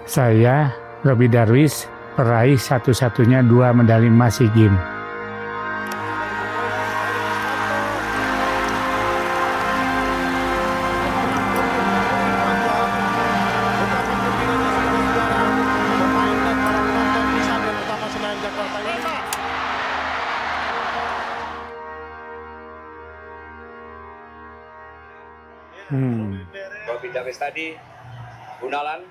Saya, Robby Darwis, peraih satu-satunya 2 medali emas SEA Games. Robby Darwis tadi, Gunalan.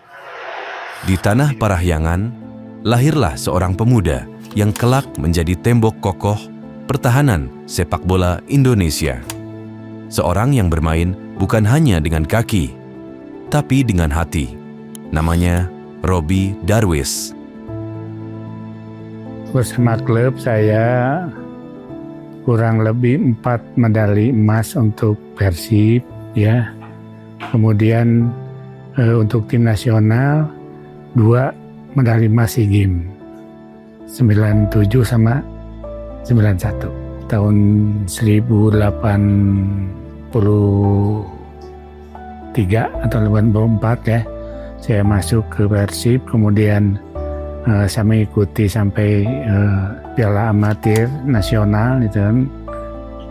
Di tanah Parahyangan, lahirlah seorang pemuda yang kelak menjadi tembok kokoh pertahanan sepak bola Indonesia. Seorang yang bermain bukan hanya dengan kaki, tapi dengan hati. Namanya Robby Darwis. Bersama klub saya kurang lebih 4 medali emas untuk Persib, ya. Kemudian untuk tim nasional 2 medali emas SEA Games 97 sama 91. Tahun 1083 atau 84 ya, saya masuk ke Persib. Kemudian saya mengikuti sampai Piala Amatir Nasional itu kan.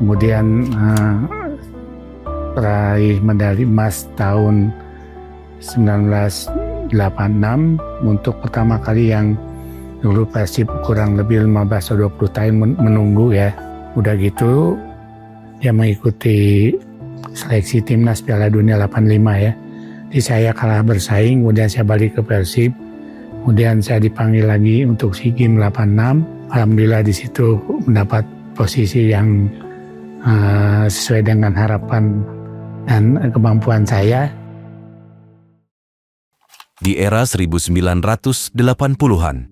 Kemudian peraih medali emas tahun 1986 untuk pertama kali yang dulu Persib kurang lebih 15 atau 20 tahun menunggu ya. Udah gitu ya mengikuti seleksi timnas Piala Dunia 85 ya. Jadi saya kalah bersaing, kemudian saya balik ke Persib. Kemudian saya dipanggil lagi untuk SEA Games 86. Alhamdulillah di situ mendapat posisi yang sesuai dengan harapan dan kemampuan saya. Di era 1980-an,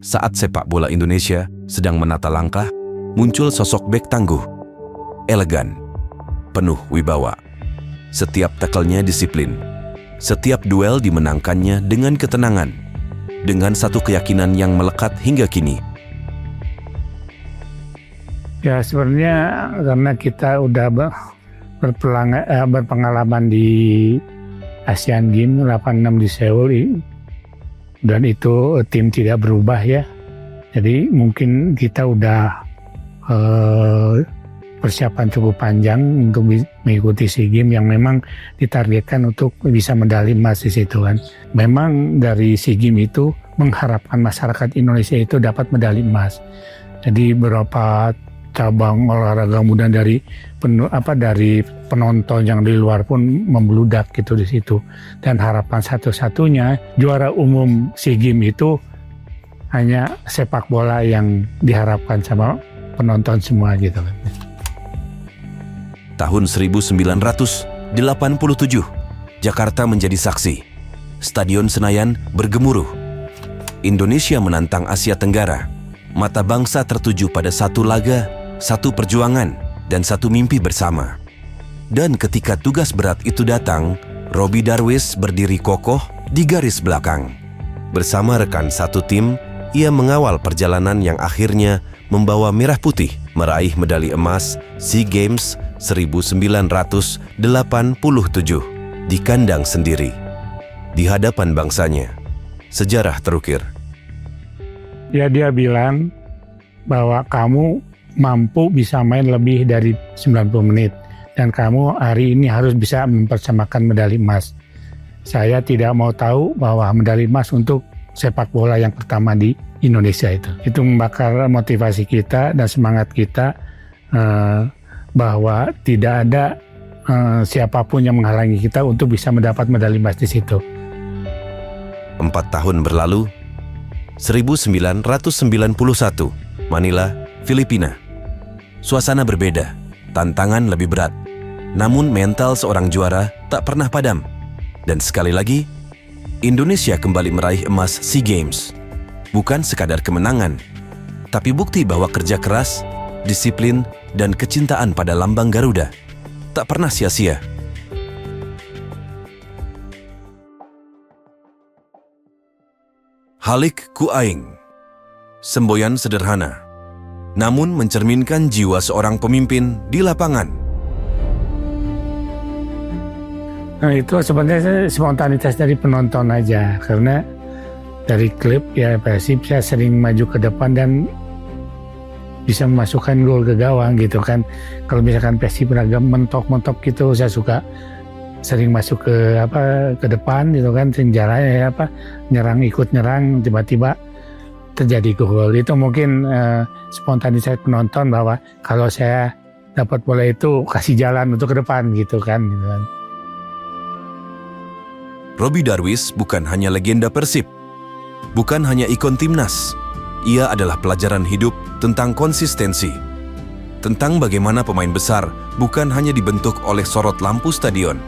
saat sepak bola Indonesia sedang menata langkah, muncul sosok bek tangguh, elegan, penuh wibawa. Setiap tackle-nya disiplin, setiap duel dimenangkannya dengan ketenangan, dengan satu keyakinan yang melekat hingga kini. Ya sebenarnya karena kita udah berpengalaman di Asian Games 86 di Seoul dan itu tim tidak berubah ya. Jadi mungkin kita udah persiapan cukup panjang untuk mengikuti SEA Games yang memang ditargetkan untuk bisa medali emas di situ kan. Memang dari SEA Games itu mengharapkan masyarakat Indonesia itu dapat medali emas. Jadi beberapa cabang olahraga muda dari penonton yang di luar pun membludak gitu di situ. Dan harapan satu-satunya juara umum SEA Games itu hanya sepak bola yang diharapkan sama penonton semua gitu. Tahun 1987, Jakarta menjadi saksi. Stadion Senayan bergemuruh. Indonesia menantang Asia Tenggara. Mata bangsa tertuju pada satu laga, satu perjuangan, dan satu mimpi bersama. Dan ketika tugas berat itu datang, Robby Darwis berdiri kokoh di garis belakang. Bersama rekan satu tim, ia mengawal perjalanan yang akhirnya membawa Merah Putih meraih medali emas SEA Games 1987 di kandang sendiri. Di hadapan bangsanya, sejarah terukir. Ya dia bilang bahwa kamu mampu bisa main lebih dari 90 menit dan kamu hari ini harus bisa mempersamakan medali emas. Saya tidak mau tahu bahwa medali emas untuk sepak bola yang pertama di Indonesia itu. Itu membakar motivasi kita dan semangat kita bahwa tidak ada siapapun yang menghalangi kita untuk bisa mendapat medali emas di situ. 4 tahun berlalu, 1991, Manila, Filipina. Suasana berbeda, tantangan lebih berat. Namun mental seorang juara tak pernah padam. Dan sekali lagi, Indonesia kembali meraih emas SEA Games. Bukan sekadar kemenangan, tapi bukti bahwa kerja keras, disiplin, dan kecintaan pada lambang Garuda tak pernah sia-sia. Halik Ku Aing, semboyan sederhana, namun mencerminkan jiwa seorang pemimpin di lapangan. Nah itu sebenarnya spontanitas dari penonton aja, karena dari klub ya Persib, saya sering maju ke depan dan bisa memasukkan gol ke gawang gitu kan. Kalau misalkan Persib agak mentok-mentok gitu, saya suka sering masuk ke depan gitu kan, senjaranya nyerang, ikut nyerang, tiba-tiba terjadi gol. Itu mungkin spontanitas penonton bahwa kalau saya dapat bola itu kasih jalan untuk ke depan gitu kan. Robby Darwis bukan hanya legenda Persib, bukan hanya ikon timnas. Ia adalah pelajaran hidup tentang konsistensi, tentang bagaimana pemain besar bukan hanya dibentuk oleh sorot lampu stadion,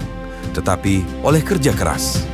tetapi oleh kerja keras.